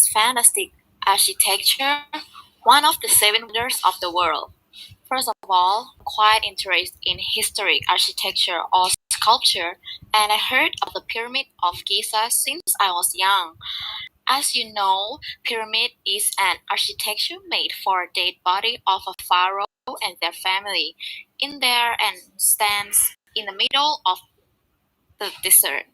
its fantastic architecture, one of the seven wonders of the world. First of all, I'm quite interested in historic architecture or sculpture, and I heard of the Pyramid of Giza since I was young. As you know, pyramid is an architecture made for dead body of a pharaoh and their family. In there and stands in the middle of the desert.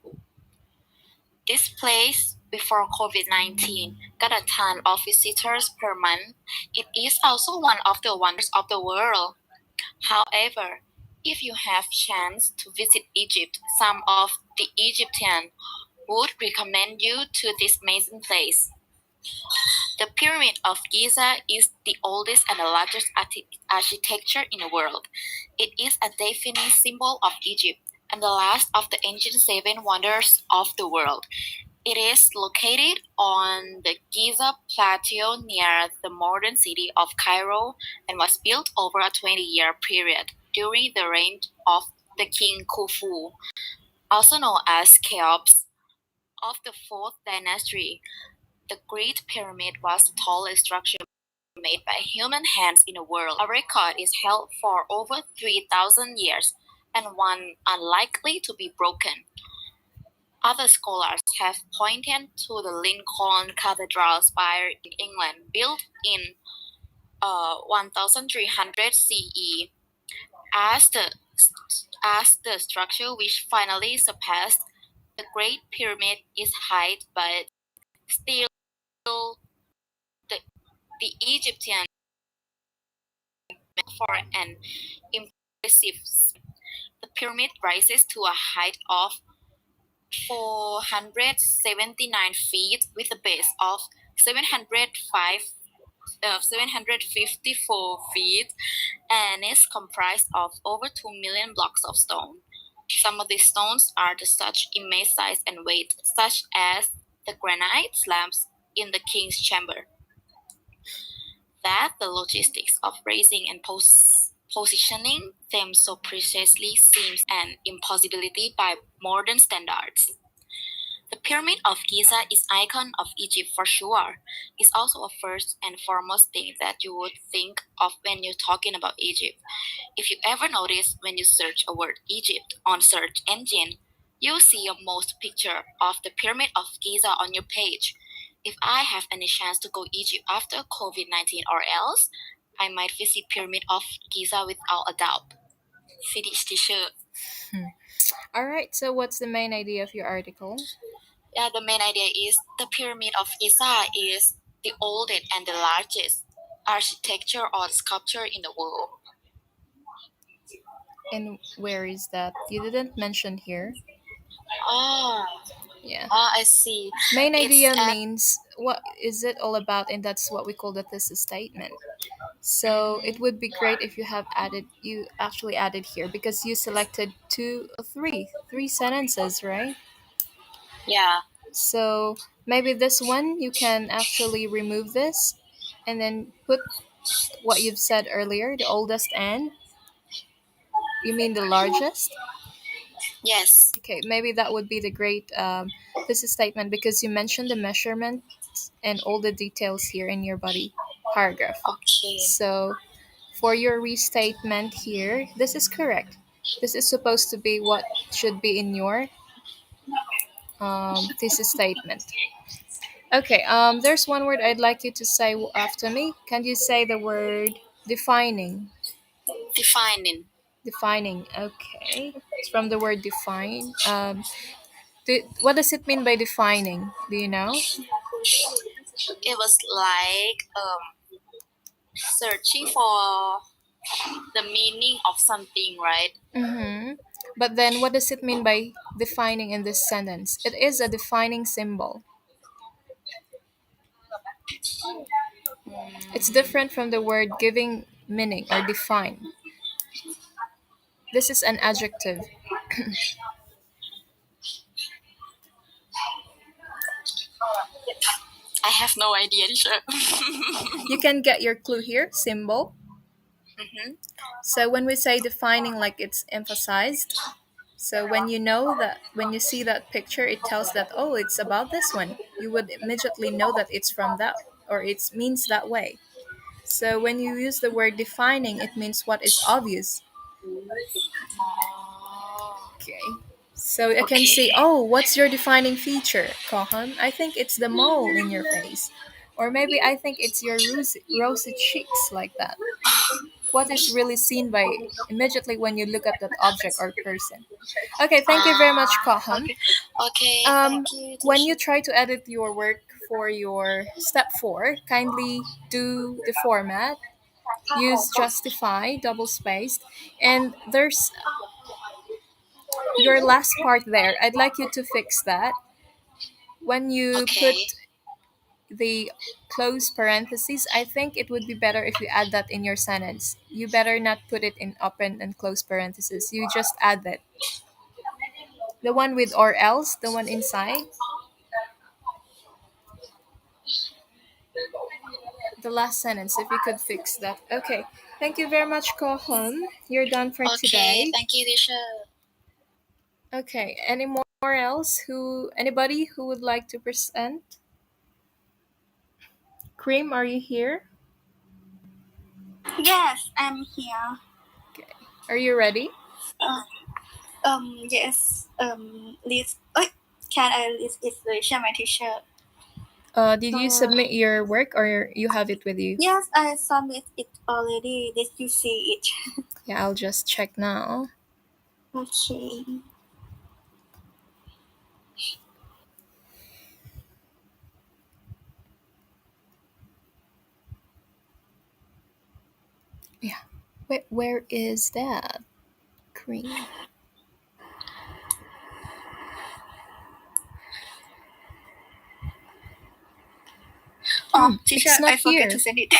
This place, before COVID-19, got a ton of visitors per month. It is also one of the wonders of the world. However, if you have chance to visit Egypt, some of the Egyptian would recommend you to this amazing place. The Pyramid of Giza is the oldest and the largest architecture in the world. It is a defining symbol of Egypt and the last of the ancient seven wonders of the world. It is located on the Giza Plateau near the modern city of Cairo and was built over a 20-year period during the reign of the king Khufu, also known as Cheops, of the 4th dynasty. The Great Pyramid was the tallest structure made by human hands in the world. A record is held for over 3,000 years and one unlikely to be broken. Other scholars have pointed to the Lincoln Cathedral spire in England, built in 1300 CE, as the as the structure which finally surpassed the Great Pyramid is height, but still the, the Egyptian for an impressive. The pyramid rises to a height of 479 feet with a base of 754 feet and is comprised of over 2 million blocks of stone. Some of these stones are the such immense size and weight, such as the granite slabs in the king's chamber, that the logistics of raising and positioning them so precisely seems an impossibility by modern standards. The Pyramid of Giza is icon of Egypt for sure. It's also a first and foremost thing that you would think of when you're talking about Egypt. If you ever notice when you search a word Egypt on search engine, you see a most picture of the Pyramid of Giza on your page. If I have any chance to go Egypt after COVID-19 or else, I might visit Pyramid of Giza without a doubt. Finish t-shirt. All right. So, what's the main idea of your article? Yeah, the main idea is the Pyramid of Giza is the oldest and the largest architecture or sculpture in the world. And where is that? You didn't mention here. Oh, Yeah. I see. Main It's idea at means what is it all about, and that's what we call the thesis statement. So it mhm, would be great if you actually added here because you selected three sentences, right? yeah. So maybe this one you can actually remove this and then put what you've said earlier, the oldest and you mean the largest? Yes. Okay, maybe that would be the great thesis statement because you mentioned the measurement and all the details here in your body paragraph. Okay. So for your restatement here, this is correct. This is supposed to be what should be in your thesis statement. Okay, there's one word I'd like you to say after me. Can you say the word defining? Defining. Defining, okay. It's from the word define. What does it mean by defining? Do you know? It was like searching for the meaning of something, right? Mm-hmm. But then, what does it mean by defining in this sentence? It is a defining symbol. It's different from the word giving meaning or define. This is an adjective. I have no idea, teacher. You can get your clue here symbol. hmm So, when we say defining, like it's emphasized, So when you know that, when you see that picture, it tells that, oh, it's about this one. You would immediately know that it's from that, or it means that way. So when you use the word defining, it means what is obvious. Oh, Okay. So I can say, okay. oh, what's your defining feature, Kohan? I think it's the mole in your face. Or maybe I think it's your rosy cheeks, like that. What is really seen by immediately when you look at that object or person. Okay, thank you very much, Kohan. Okay. Okay, thank Um, you, when you teacher. try to edit your work for your step 4, kindly do the format, use justify, double spaced, and there's your last part there. I'd like you to fix that. When you Okay. put the close parentheses, I think it would be better if you add that in your sentence. You better not put it in open and close parentheses. You just add that. The one with or else, the one inside, the last sentence, if you could fix that. Okay. Thank you very much, Kohun. You're done for Okay, today. thank you, teacher. Okay. Any more else? Anybody who would like to present? Cream, are you here? Yes, I'm here. Okay. Are you ready? Uh, yes. List. Oh, can I list illustration, my teacher? Did you Uh, submit your work or you have it with you? yes, I submit it already. Did you see it? Yeah, I'll just check now. Okay. Yeah. Wait, where is that? Cream. Oh, It's teacher, not I forget here. to send it.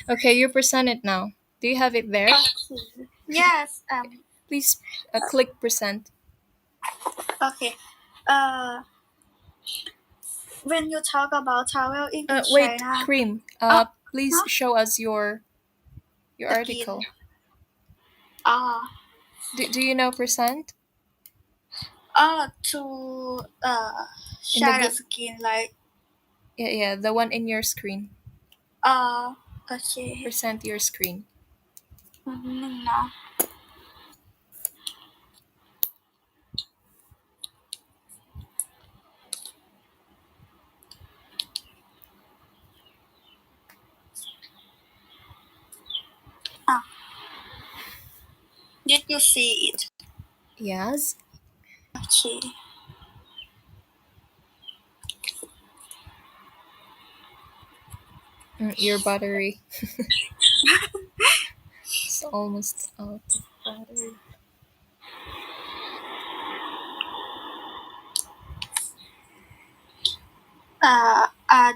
Okay, you present it now. Do you have it there? Okay. Yes. Please click present. Okay. Uh, when you talk about traveling in Wait, China, Cream. oh, Please huh? show us your Again. article. Ah. Do you know present To in the share the good? skin like Yeah, the one in your screen. uh. Okay. Present your screen. No. Ah. Did you see it? Yes. Okay. Your battery is almost out of battery.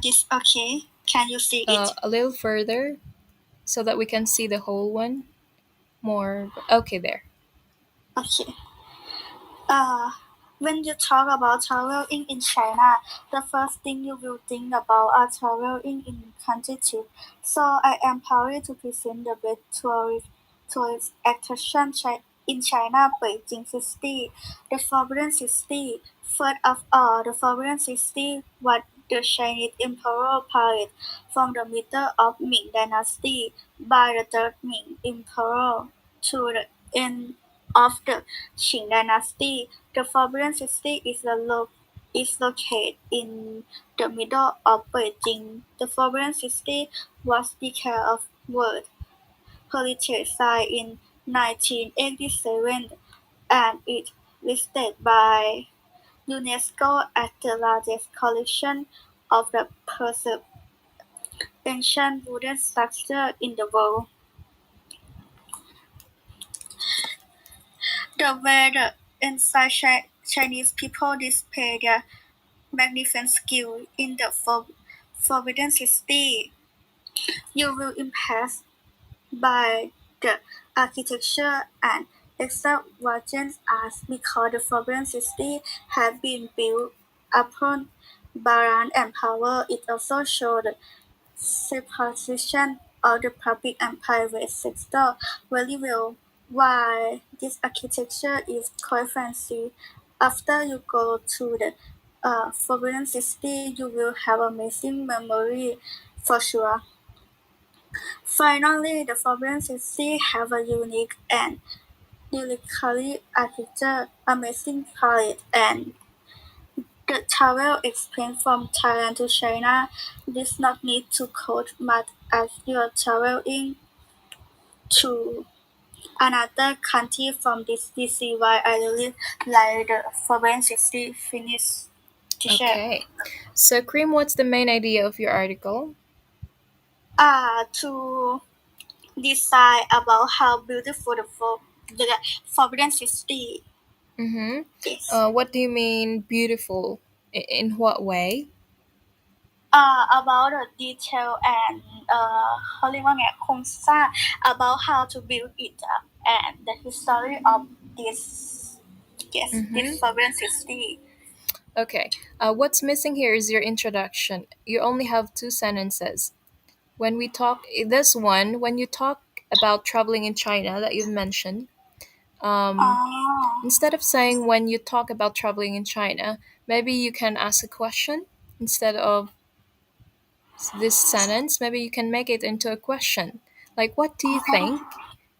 This okay. Can you see it? A little further so that we can see the whole one more. Okay, there. Okay. Uh, when you talk about traveling in China, the first thing you will think about are traveling in country trip. So I am proud to present the best tourist attraction in China, Beijing City, the Forbidden City. First of all, the Forbidden City was the Chinese Emperor palace from the middle of Ming Dynasty by the third Ming Emperor to the end of the Qing Dynasty. The Forbidden City is located in the middle of Beijing. The Forbidden City was declared a World Heritage Site in 1987 and is listed by UNESCO as the largest collection of the preserved ancient wooden structure in the world. The way the inside Chinese people display their magnificent skill in the Forbidden City. You will impressed by the architecture and extravagant art because the Forbidden City has been built upon balance and power. It also showed the separation of the public and private sector very well. why this architecture is quite fancy. After you go to the Forbidden City, you will have amazing memory for sure. Finally, the Forbidden City have a unique and uniquely architecture, amazing palette, and the travel experience from Thailand to China does not need to cost much as you are traveling to another country from this is why I really like the foreign city Finnish teacher. Okay. So, Cream, what's the main idea of your article? To decide about how beautiful the foreign city Mm-hmm. is. What do you mean beautiful? In what way? About the detail and เขาเรียกว่าไงโครงสร้าง about how to build it and the history of this this Mm-hmm. foreign city. Okay. What's missing here is your introduction. You only have two sentences. When we talk, this one, when you talk about traveling in China that you've mentioned, um, Oh, instead of saying when you talk about traveling in China, maybe you can ask a question instead of this sentence. Maybe you can make it into a question. Like, what do you think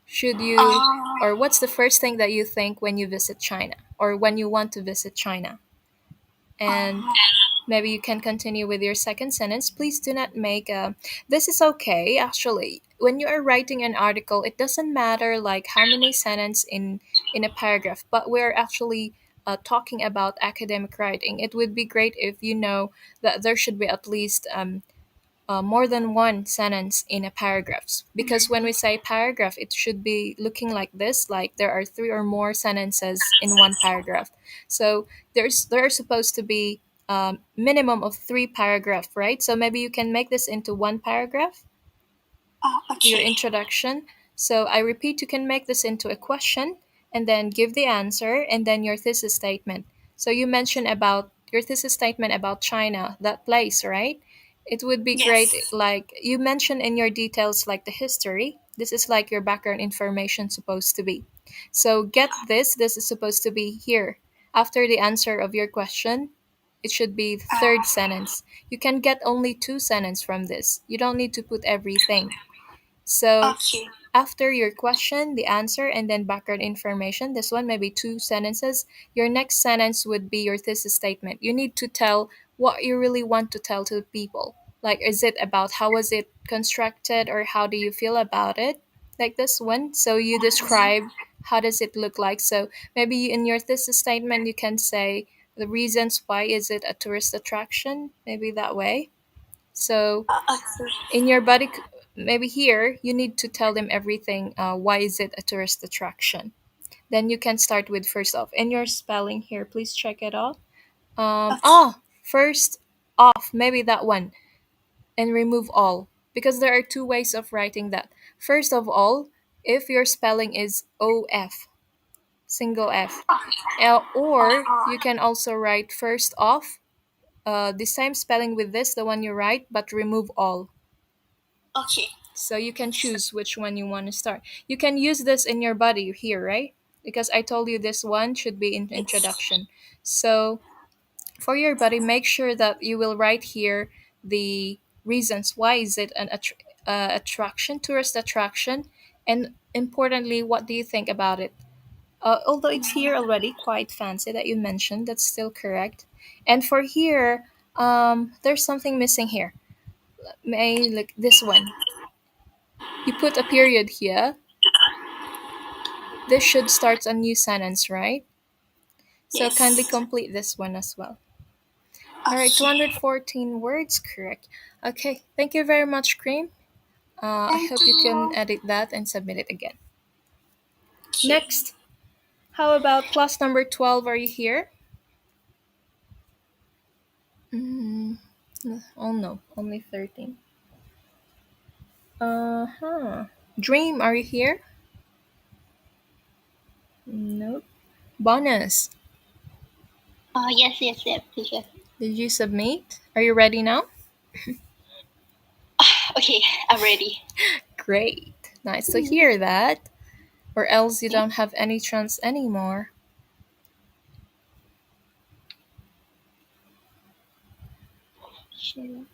should you, oh, or what's the first thing that you think when you visit China or when you want to visit China? And oh, maybe you can continue with your second sentence. Please do not make a. This is okay, actually. When you are writing an article, it doesn't matter like how many sentences in a paragraph, but we're actually talking about academic writing. It would be great if you know that there should be at least more than one sentence in a paragraph, because when we say paragraph it should be looking like this, like there are three or more sentences in one paragraph. So there are supposed to be minimum of three paragraph, right? So maybe you can make this into one paragraph, your okay. introduction. So I repeat, you can make this into a question and then give the answer and then your thesis statement. So you mentioned about your thesis statement about China, that place, right? It would be great, Yes. like you mentioned in your details, like the history. This is like your background information supposed to be. So get this, this is supposed to be here. After the answer of your question, it should be the third sentence. You can get only two sentences from this. You don't need to put everything. So Okay. after your question, the answer, and then background information, this one maybe two sentences. Your next sentence would be your thesis statement. You need to tell what you really want to tell to people. Like, is it about how was it constructed or how do you feel about it? Like this one. So you describe how does it look like. So maybe in your thesis statement you can say the reasons why is it a tourist attraction, maybe that way. So Okay. in your maybe here you need to tell them everything, why is it a tourist attraction. Then you can start with first off, in your spelling here, please check it out. Okay. First off, maybe that one, and remove all, because there are two ways of writing that. First of all, if your spelling is of, single f, or you can also write first off, the same spelling with this, the one you write, but remove all. Okay. So you can choose which one you want to start. You can use this in your body here, right? Because I told you this one should be in Yes. introduction. So for your body, make sure that you will write here the reasons why is it an attraction, tourist attraction, and importantly, what do you think about it? Although it's here already, quite fancy that you mentioned, that's still correct. And for here, there's something missing here. May like this one. You put a period here. This should start a new sentence, right? So kindly Yes. complete this one as well. All right, Okay. 214 words, correct. Okay, thank you very much, Cream. I Thank hope you can you. edit that and submit it again. Okay. Next, how about class number 12? Are you here? Mm, oh no, only 13. Uh huh. Dream, are you here? Nope. Bonus, Yes, yes, yes, teacher. did you submit? Are you ready now? Okay, I'm ready. Great. Nice to hear that. Or else you don't have any chance anymore. Sure.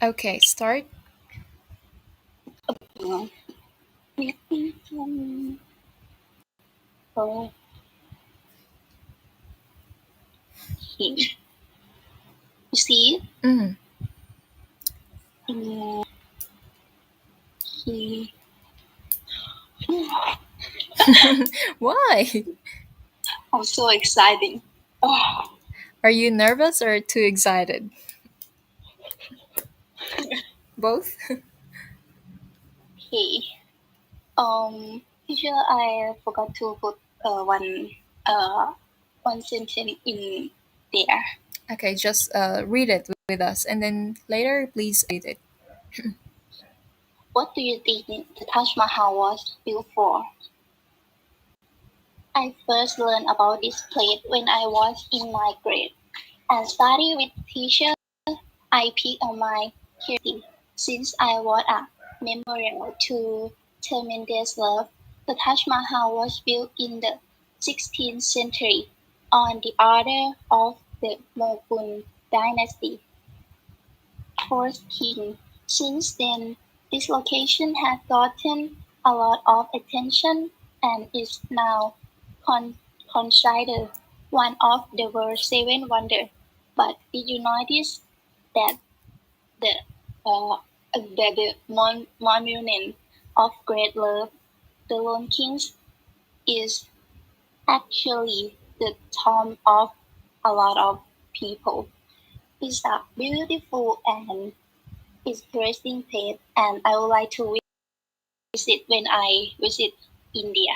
Okay, start. Uh, oh, he, you see, Mm. he, Why? I'm so exciting. Oh, Are you nervous or too excited? Both? he. Teacher, I forgot to put uh one sentence in there. Okay, just read it with us and then later please edit it. What do you think the Taj Mahal was built for? I first learned about this place when I was in ninth grade and studied with teacher. I picked on my curiosity since I was a memorial to tremendous love. The Taj Mahal was built in the 16th century on the order of the Mughal dynasty, fourth king. Since then, this location has gotten a lot of attention and is now con- considered one of the world's seven wonders. But did you notice that the monument of great love, the Lone Kings, is actually the tomb of a lot of people? It's a beautiful and interesting place, and I would like to visit when I visit India.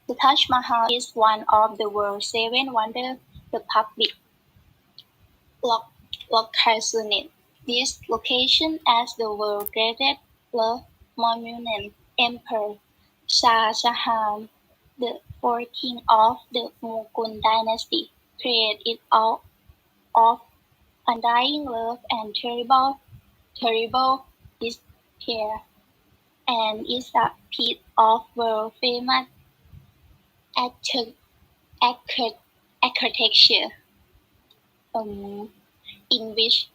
The Taj Mahal is one of the world's seven wonders. The public loc- location this location as the world's greatest love monument. Emperor Shah Jahan, the fourth king of the Mughal dynasty, created it out of undying love and terrible despair, and is a piece of world famous archi- archi- architecture, um, in which,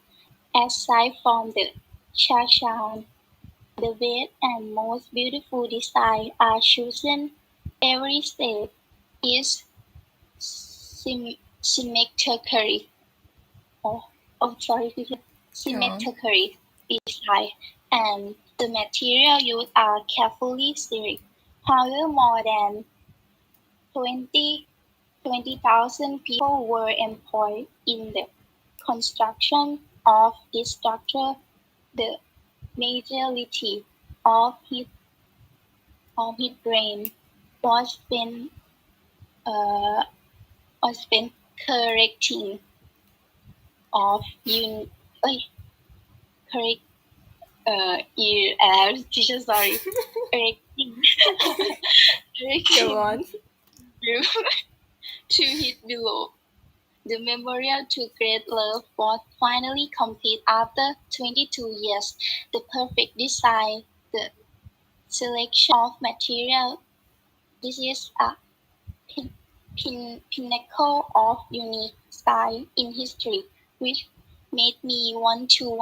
aside from the Shashan, the best and most beautiful designs are chosen. Every step is symmetrically, oh, sorry, Go on. symmetrically designed, and the material used are carefully selected. However, more than 20 20,000 people were employed in the construction of this structure. The majority of his brain was spent uh, was spent correcting of un correct you teacher sorry correcting Go correcting on. to hit below. The memorial to great love was finally complete after 22 years. The perfect design, the selection of material. This is a pinnacle of unique style in history, which made me want to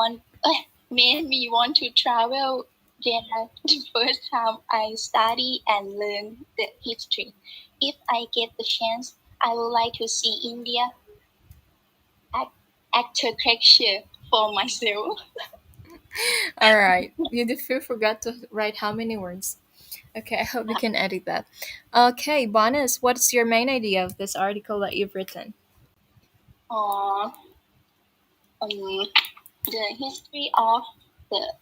made me want to travel there the first time I study and learn the history. If I get the chance, I would like to see India architecture for myself. All right. You forgot to write how many words. Okay, I hope you can edit that. Okay, Bonus, what's your main idea of this article that you've written? Or the history of the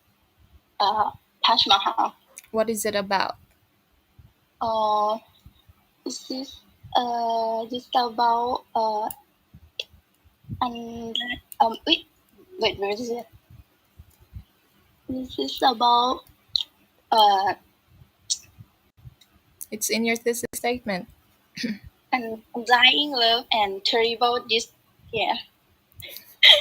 Taj Mahal. What is it about? Uh, this is just about and wait, where is it? This is about uh It's in your thesis statement. Undying love and terrible this. Yeah,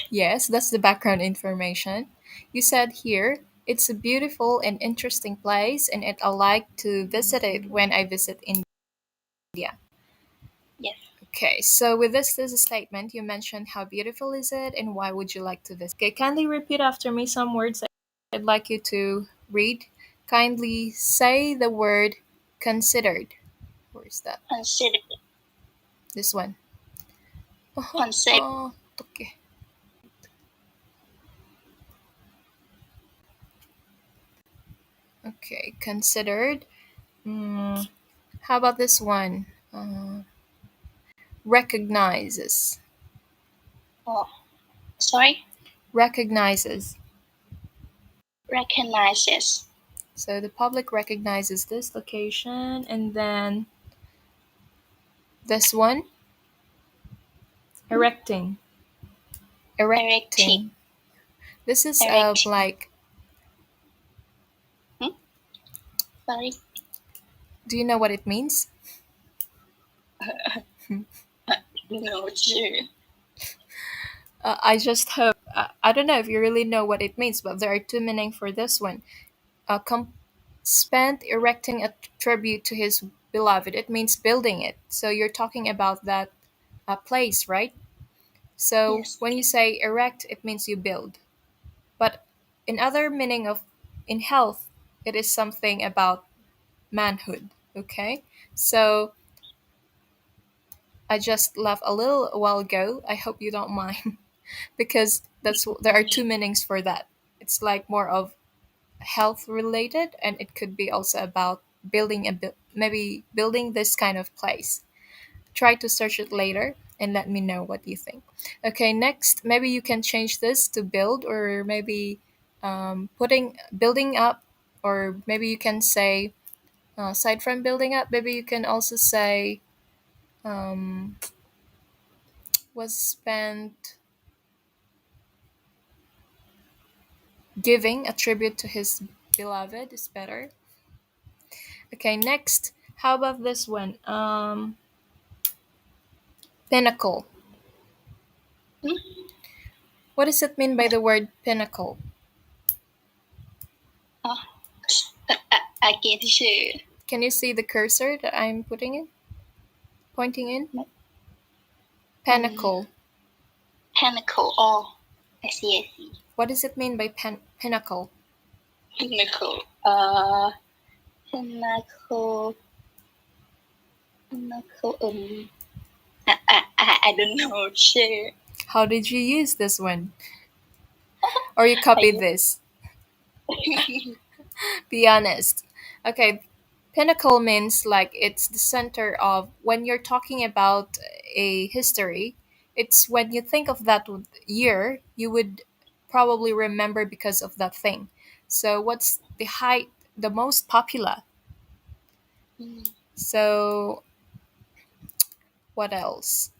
Yes, that's the background information. You said here, it's a beautiful and interesting place, and I like to visit it when I visit India. yes. Okay, so with this statement, you mentioned how beautiful is it and why would you like to visit? Okay, kindly repeat after me some words I'd like you to read. Kindly say the word considered. Where is that? Consider, This one. concept, Oh, okay. Okay, considered. Mm, how about this one? Recognizes. oh, sorry, Recognizes. recognizes, So the public recognizes this location, and then this one, hmm? erecting. Erecting, Erecting. This is erecting, like, hmm? Sorry, do you know what it means? no, sure. I just hope, I don't know if you really know what it means, but there are two meanings for this one. Spent erecting a tribute to his beloved. It means building it. So you're talking about that place, right? So Yes, when you say erect, it means you build. But in other meaning of in health, it is something about manhood. Okay, so I just laughed a little while ago. I hope you don't mind because there are two meanings for that. It's like more of health related, and it could be also about building maybe building this kind of place. Try to search it later and let me know what you think. Okay, next, maybe you can change this to build, or maybe putting building up, or maybe you can say aside from building up, maybe you can also say um, was spent giving a tribute to his beloved is better. Okay, next, how about this one? Pinnacle. hmm? What does it mean by the word pinnacle? Oh, I can't sure. Can you see the cursor that I'm putting in, pointing in? Um, Pinnacle. pinnacle, oh, I see, What does it mean by pinnacle? pinnacle, pinnacle, pinnacle, I don't know, sure. How did you use this one? Or you I copied this? Be honest. Okay, pinnacle means like it's the center of when you're talking about a history. It's when you think of that year, you would probably remember because of that thing. So, what's the most popular? Mm, So, what else?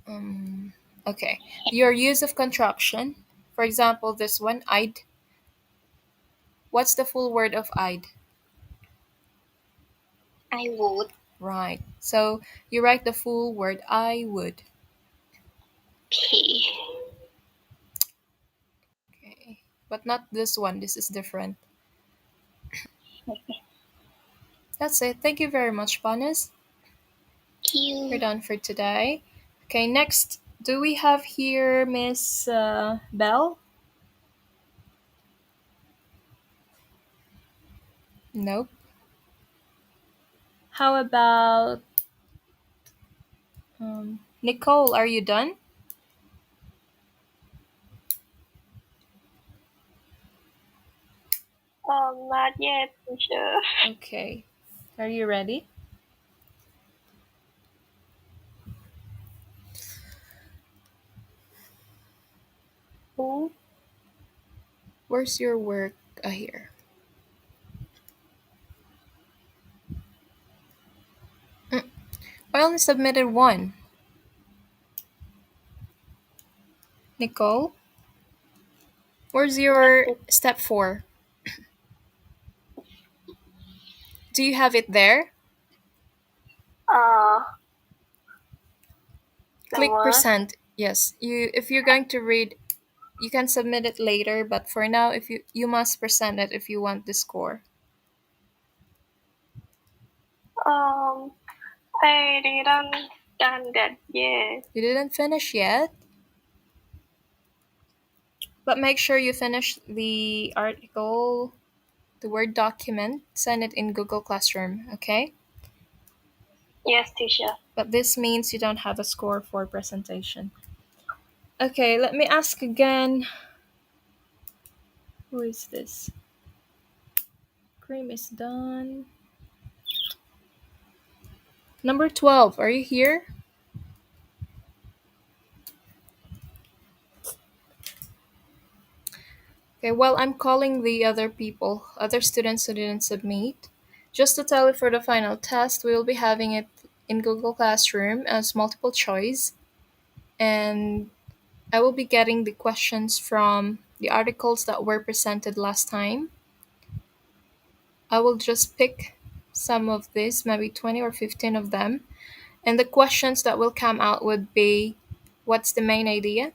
Okay, your use of contraction. For example, this one, I'd. What's the full word of I'd? I would, Right. So you write the full word I would. okay, Okay. But not this one. This is different. That's it. Thank you very much, Bonus. We're you, done for today. Okay, next. Do we have here Miss Bell? Nope. How about Nicole? Are you done? not yet, teacher. Okay. Are you ready? Who? Where's your work? Here. Mm, I only submitted one. Nicole, where's What your the, step 4? Do you have it there? uh, The Click word. present. Yes, you if you're going to read, you can submit it later, but for now, if you must present it if you want the score. Um, I didn't done that yet. You didn't finish yet, but make sure you finish the article, the Word document, send it in Google Classroom, okay? Yes, teacher. But this means you don't have a score for presentation. Okay, let me ask again. Who is this? Cream is done. Number 12, are you here? Okay, well, I'm calling the other people, other students who didn't submit. Just to tell you, for the final test, we will be having it in Google Classroom as multiple choice. And I will be getting the questions from the articles that were presented last time. I will just pick some of these, maybe 20 or 15 of them. And the questions that will come out would be, what's the main idea?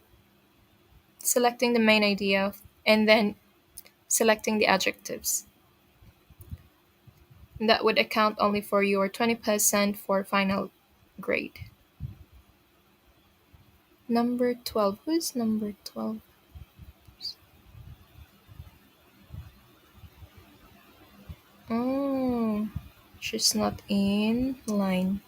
Selecting the main idea, and then selecting the adjectives. And that would account only for your 20% for final grade. Number 12. Who is number 12? Oh, she's not in line.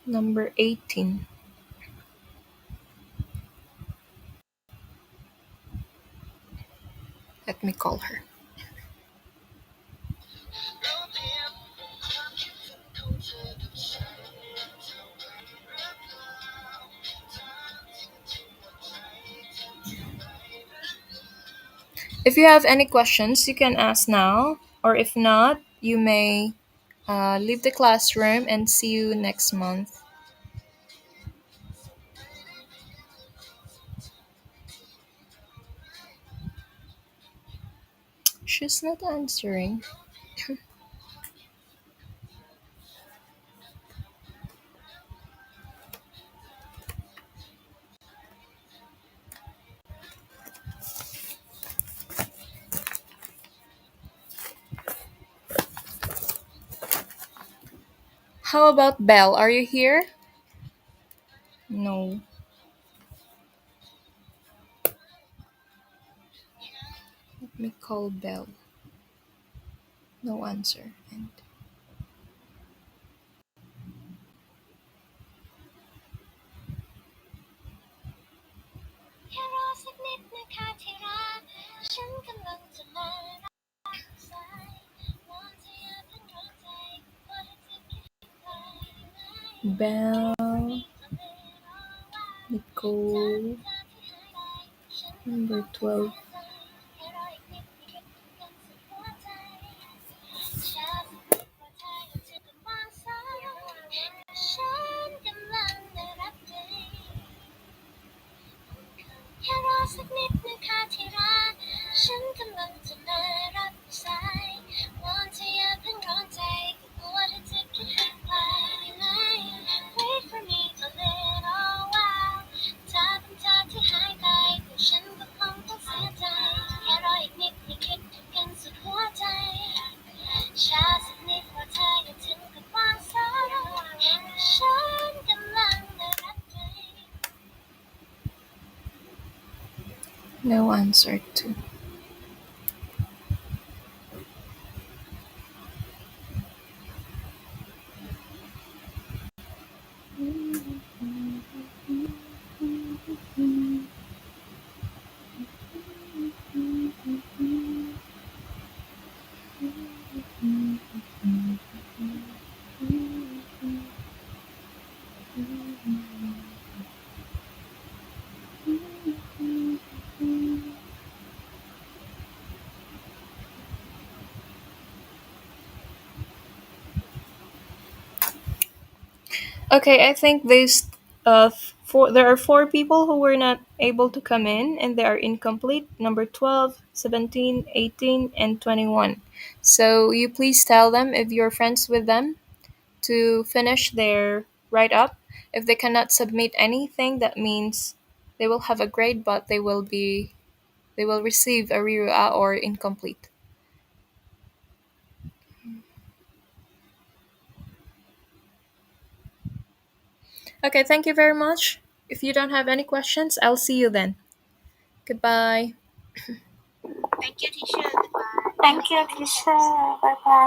Number 18. Let me call her. If you have any questions, you can ask now, or if not, you may leave the classroom and see you next month. She's not answering. How about Belle? Are you here? No. Let me call Belle. No answer. And Belle, Nicole, number 12. No answer too. Okay, I think these There are four people who were not able to come in, and they are incomplete. Number 12, 17, 18, and 21. So you please tell them if you're friends with them to finish their write up. If they cannot submit anything, that means they will have a grade, but they will receive a RIRUA or incomplete. Okay, thank you very much. If you don't have any questions, I'll see you then. Goodbye. Thank you, teacher. Goodbye. Thank you, teacher. Bye bye.